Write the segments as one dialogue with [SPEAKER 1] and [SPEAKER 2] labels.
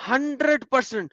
[SPEAKER 1] 100%,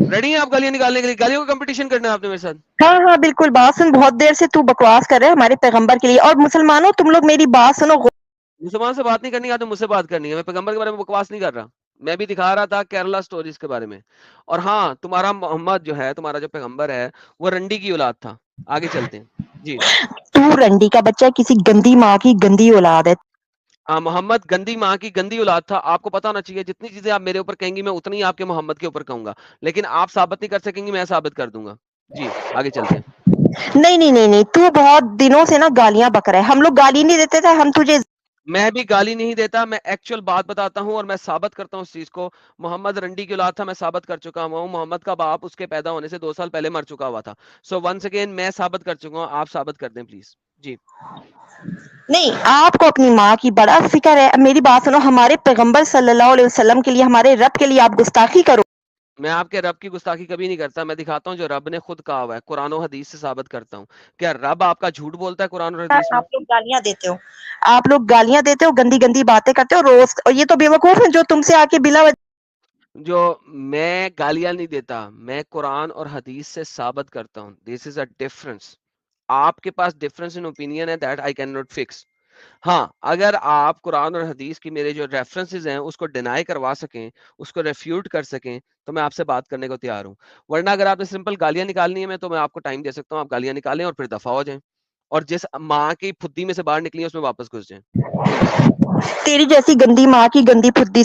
[SPEAKER 1] ready ہیں آپ گالیاں نکالنے کے لیے؟ گالیوں کا کمپٹیشن کرنا ہے آپ نے میرے ساتھ؟
[SPEAKER 2] ہاں ہاں بالکل. بات سن, بہت دیر سے تو بکواس کر رہے ہیں ہمارے پیغمبر کے لیے. اور مسلمانوں تم لوگ میری بات سنو.
[SPEAKER 1] مسلمان سے بات نہیں کرنی ہے تو مجھ سے بات کرنی ہے. میں پیغمبر کے بارے میں بکواس نہیں کر رہا, میں بھی دکھا رہا تھا کیرلا سٹوریز کے بارے میں. اور ہاں, تمہارا محمد جو ہے, تمہارا جو پیغمبر ہے, وہ رنڈی کی اولاد تھا. آگے چلتے ہیں جی.
[SPEAKER 2] تو رنڈی کا بچہ کسی گندی ماں کی گندی اولاد ہے.
[SPEAKER 1] ہاں, محمد گندی ماں کی گندی اولاد تھا. آپ کو پتا ہونا چاہیے, جتنی چیزیں آپ میرے اوپر کہیں گی میں اتنی ہی آپ کے محمد کے اوپر کہوں گا, لیکن آپ ثابت نہیں کر سکیں گی, میں ثابت کر دوں گا. جی آگے چلتے ہیں.
[SPEAKER 2] نہیں نہیں نہیں نہیں, تو بہت دنوں سے نا گالیاں بک رہا ہے. ہم لوگ گالی نہیں دیتے تھے, ہم تجھے
[SPEAKER 1] میں بھی گالی نہیں دیتا, میں ایکچوئل بات بتاتا ہوں اور میں ثابت کرتا ہوں اس چیز کو. محمد رنڈی کی اولاد تھا, میں ثابت کر چکا ہوں. محمد کا باپ اس کے پیدا ہونے سے 2 سال پہلے مر چکا ہوا تھا. سو ونس اگین میں ثابت کر چکا ہوں, آپ ثابت کر دیں پلیز. جی
[SPEAKER 2] نہیں. آپ کو اپنی ماں کی بڑا فکر ہے. میری بات سنو, ہمارے پیغمبر صلی اللہ علیہ وسلم کے لیے, ہمارے رب کے لیے آپ گستاخی کرو.
[SPEAKER 1] میں آپ کے رب کی گستاخی کبھی نہیں کرتا. میں دکھاتا ہوں جو رب نے خود کہا ہوا ہے, قرآن و حدیث سے ثابت کرتا ہوں. کیا رب آپ کا جھوٹ بولتا ہے قرآن اور حدیث میں؟
[SPEAKER 2] آپ لوگ گالیاں دیتے ہو, آپ لوگ گالیاں دیتے ہو, گندی گندی باتیں کرتے ہو روز. اور یہ تو بیوقوف ہیں جو تم سے آ کے بلا
[SPEAKER 1] جو میں گالیاں نہیں دیتا, میں قرآن اور حدیث سے ثابت کرتا ہوں. دس از اے ڈفرنس. آپ کے پاس ڈفرنس ان اوپینین ہے, that I can not fix. ہاں, اگر آپ قرآن اور حدیث کی میرے جو ریفرنسز ہیں اس کو ڈینائی کروا سکیں, اس کو ریفیوٹ کر سکیں, تو میں آپ سے بات کرنے کو تیار ہوں. ورنہ اگر آپ نے سمپل گالیاں نکالنی ہے میں, تو میں آپ کو ٹائم دے سکتا ہوں, آپ گالیاں نکالیں اور پھر دفع ہو جائیں, اور جس ماں کی پھدی میں سے باہر نکلی ہے اس میں واپس گھس جائیں.
[SPEAKER 2] تیری جیسی گندی ماں کی گندی پھدی.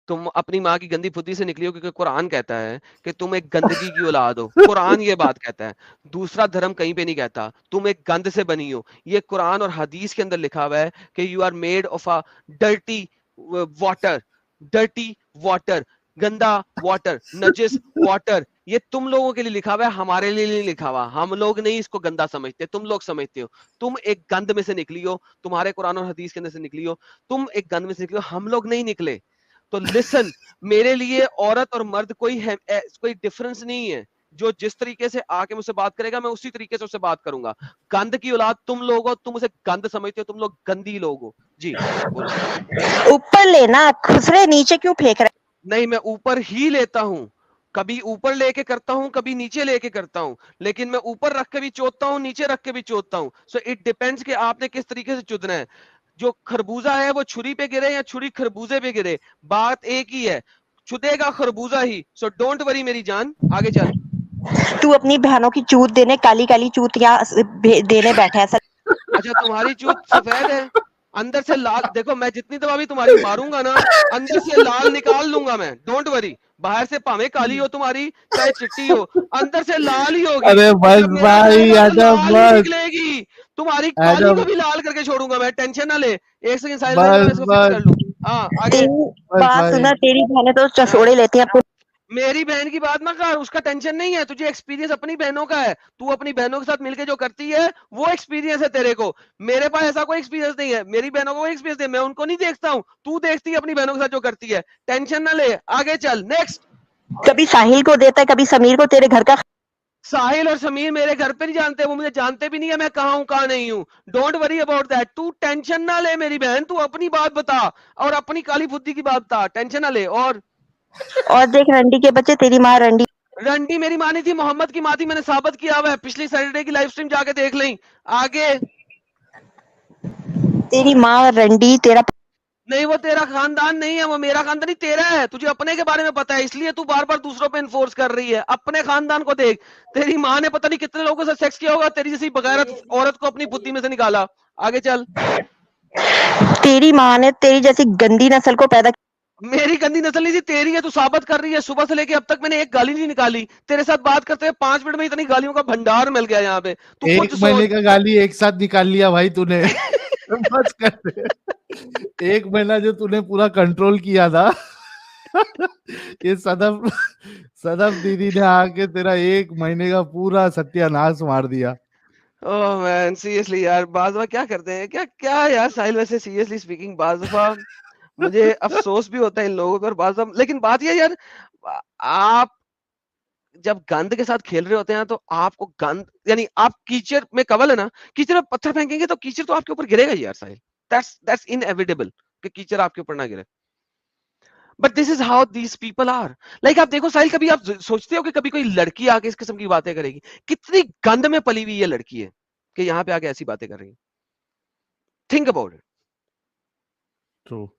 [SPEAKER 1] تم اپنی ماں کی گندی پھدی سے نکلی ہو, کیونکہ قرآن کہتا ہے کہ تم ایک گندگی کی اولاد ہو. قرآن یہ بات کہتا ہے, دوسرا دھرم کہیں پہ نہیں کہتا. تم ایک گند سے بنی ہو, یہ قرآن اور حدیث کے اندر لکھا ہوا ہے کہ you are made of a dirty water. Dirty water, گندا واٹر, نجس واٹر. یہ تم لوگوں کے لیے لکھا ہوا ہے, ہمارے لیے نہیں لکھا ہوا. ہم لوگ نہیں اس کو گندا سمجھتے, تم لوگ سمجھتے ہو. تم ایک گند میں سے نکلی ہو, تمہارے قرآن اور حدیث کے اندر سے نکلی ہو. تم ایک گند میں سے نکلی ہو, ہم لوگ نہیں نکلے. تو لسن, میرے لیے عورت اور مرد کوئی ڈفرنس نہیں ہے. جو جس طریقے سے آ کے مجھ سے بات کرے گا, میں اسی طریقے سے اس سے بات کروں گا. گند کی اولاد تم لوگ ہو, تم اسے گند سمجھتے ہو, تم لوگ گندی لوگ ہو. جی بولو.
[SPEAKER 2] اوپر لینا, خسرے نیچے کیوں پھینک رہے؟
[SPEAKER 1] نہیں, میں اوپر ہی لیتا ہوں. کبھی اوپر لے کے کرتا ہوں, کبھی نیچے لے کے کرتا ہوں, لیکن میں اوپر رکھ کے بھی چوتتا ہوں, نیچے رکھ کے بھی چوتتا ہوں. سو اٹ ڈیپینڈس کہ آپ نے کس طریقے سے چدنا ہے. جو خربوزہ ہے وہ چھری پہ گرے یا چھری خربوزے پہ گرے, بات ایک ہی ہے, چدے گا خربوزہ ہی. سو ڈونٹ وری میری جان, آگے چل.
[SPEAKER 2] تو اپنی بہنوں کی چوت دینے, کالی کالی چوتیاں دینے بیٹھا ہے.
[SPEAKER 1] اچھا, تمہاری چوت سفید ہے, اندر سے لال. دیکھو, میں جتنی دفعہ بھی تمہاری ماروں گا نا, اندر سے لال نکال لوں گا میں. Don't worry. باہر سے پاویں کالی ہو تمہاری, چاہے چٹی ہو, اندر سے لال ہی ہوگی.
[SPEAKER 3] ارے
[SPEAKER 1] اور
[SPEAKER 3] بس
[SPEAKER 1] جب میرا ٹائم
[SPEAKER 3] بھائی
[SPEAKER 1] ہے تو
[SPEAKER 3] ایڈم
[SPEAKER 1] لال ہی
[SPEAKER 3] بس
[SPEAKER 1] نکلے گی. تمہاری کالی
[SPEAKER 3] ایڈم
[SPEAKER 1] کو بھی لال کر کے چھوڑوں گا میں, ٹینشن نہ لے. ایک سیکنڈ سائل رہے,
[SPEAKER 3] بس
[SPEAKER 1] میں اس کو فکس کر
[SPEAKER 3] بس
[SPEAKER 1] لوں. ہاں آگے.
[SPEAKER 2] تیری
[SPEAKER 3] بس
[SPEAKER 2] بات
[SPEAKER 3] بھائی
[SPEAKER 2] سنا, تیری بہنیں تو
[SPEAKER 1] ہاں,
[SPEAKER 2] چسوڑے لیتی ہیں.
[SPEAKER 1] میری بہن کی بات نہ کر, اس کا ٹینشن نہیں ہے. تجھے ایکسپیرینس اپنی بہنوں کا ہے, تو اپنی بہنوں کے ساتھ مل کے جو کرتی ہے وہ ایکسپیرینس ہے تیرے کو. میرے پاس ایسا کوئی ایکسپیرینس نہیں ہے. میری بہنوں کو ایکسپیرینس ہے, میں ان کو نہیں دیکھتا ہوں, تو دیکھتی ہے اپنی بہنوں کے ساتھ جو کرتی ہے. ٹینشن نہ لے, آگے چل. نیکسٹ.
[SPEAKER 2] کبھی ساحل کو دیتا ہے, کبھی سمیر کو. تیرے گھر کا
[SPEAKER 1] ساحل اور سمیر میرے گھر پہ نہیں جانتے, وہ مجھے جانتے بھی نہیں ہے میں کہاں ہوں کہاں نہیں ہوں. Don't worry about that. تو ٹینشن نہ لے میری بہن, تو اپنی بات بتا اور اپنی کالی بدھی کی بات بتا, ٹینشن نہ لے.
[SPEAKER 2] اور دیکھ رنڈی کے بچے, تیری ماں رنڈی.
[SPEAKER 1] رنڈی میری ماں نہیں تھی, محمد کی ماں تھی, میں نے ثابت کیا ہوا ہے. پچھلی سیٹرڈے کی لائف سٹریم جا کے دیکھ لیں. آگے.
[SPEAKER 2] تیری ماں رنڈی, تیرا
[SPEAKER 1] نہیں, وہ تیرا خاندان نہیں ہے, وہ میرا خاندان نہیں, تیرا ہے. تجھے اپنے کے بارے میں پتا ہے, اس لیے تو بار بار دوسروں پہ انفورس کر رہی ہے. اپنے خاندان کو دیکھ. تیری ماں نے پتہ نہیں کتنے لوگوں سے سیکس کیا ہوگا, تیری جیسی بغیرت عورت کو اپنی بدھی میں سے نکالا. آگے چل.
[SPEAKER 2] تیری ماں نے تیری جیسی گندی نسل کو پیدا کیا.
[SPEAKER 1] میری گندی نسل نہیں تھی, تیری ہے. تو ثابت کر رہی ہے, صبح سے لے کے اب تک میں نے ایک گالی نہیں نکالی. تیرے ساتھ بات کرتے ہوئے 5 منٹ میں اتنی گالیوں کا بھنڈار مل گیا یہاں پہ. تو
[SPEAKER 3] ایک
[SPEAKER 1] خود
[SPEAKER 3] مہینے
[SPEAKER 1] سوچ.
[SPEAKER 3] کا گالی ایک ساتھ نکال لیا بھائی تو نے. بس کر. ایک مہینہ جو تو نے پورا کنٹرول کیا تھا, یہ صدف دیدی نے آ کے تیرا 1 مہینے کا پورا ستیہ ناش مار دیا.
[SPEAKER 1] اوہ مین, سیریسلی یار, بعض دفعہ کیا کرتے ہیں, کیا یار ساحل, ویسے سیریسلی سپیکنگ بعض دفعہ مجھے افسوس بھی ہوتا ہے ان لوگوں پر بعض دفعہ. لیکن بات یہ یار, آپ جب گند کے ساتھ کھیل رہے ہوتے ہیں تو آپ کو گند, یعنی آپ کیچڑ میں کول ہے نا, کیچڑ میں پتھر پھینکیں گے تو کیچڑ تو آپ کے اوپر گرے گا یار ساحل. That's inevitable کہ کیچڑ آپ کے اوپر نہ گرے. But this is how these people are. Like آپ دیکھو ساحل, کبھی آپ سوچتے ہو کہ کبھی کوئی لڑکی آ کے اس قسم کی باتیں کرے گی؟ کتنی گند میں پلی ہوئی یہ لڑکی ہے کہ یہاں پہ آ کے ایسی باتیں کر رہی ہے. Think about it.
[SPEAKER 3] True.